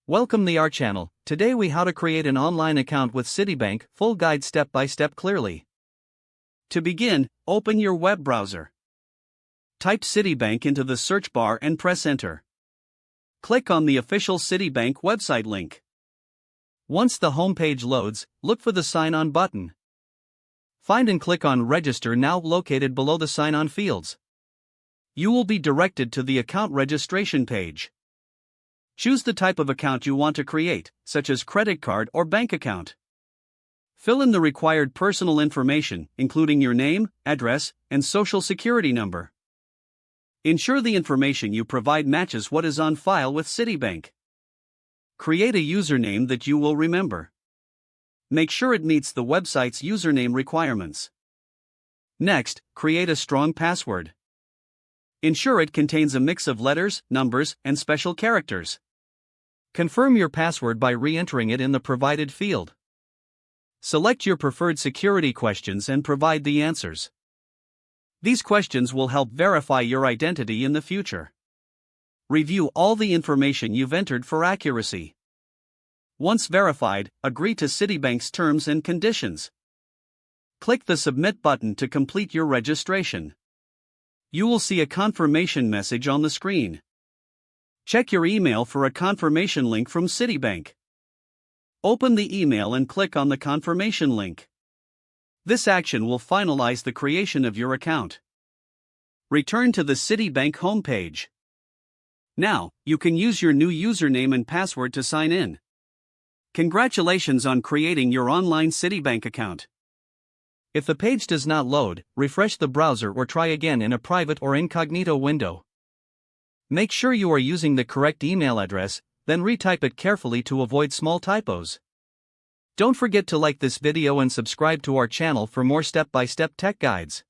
Welcome to our channel. Today we how to create an online account with Citibank, full guide step by step clearly. To begin, open your web browser. Type Citibank into the search bar and press enter. Click on the official Citibank website link. Once the homepage loads, look for the sign on button. Find and click on register now located below the sign on fields. You will be directed to the account registration page. Choose the type of account you want to create, such as credit card or bank account. Fill in the required personal information, including your name, address, and social security number. Ensure the information you provide matches what is on file with Citibank. Create a username that you will remember. Make sure it meets the website's username requirements. Next, create a strong password. Ensure it contains a mix of letters, numbers, and special characters. Confirm your password by re-entering it in the provided field. Select your preferred security questions and provide the answers. These questions will help verify your identity in the future. Review all the information you've entered for accuracy. Once verified, agree to Citibank's terms and conditions. Click the Submit button to complete your registration. You will see a confirmation message on the screen. Check your email for a confirmation link from Citibank. Open the email and click on the confirmation link. This action will finalize the creation of your account. Return to the Citibank homepage. Now, you can use your new username and password to sign in. Congratulations on creating your online Citibank account. If the page does not load, refresh the browser or try again in a private or incognito window. Make sure you are using the correct email address, then retype it carefully to avoid small typos. Don't forget to like this video and subscribe to our channel for more step-by-step tech guides.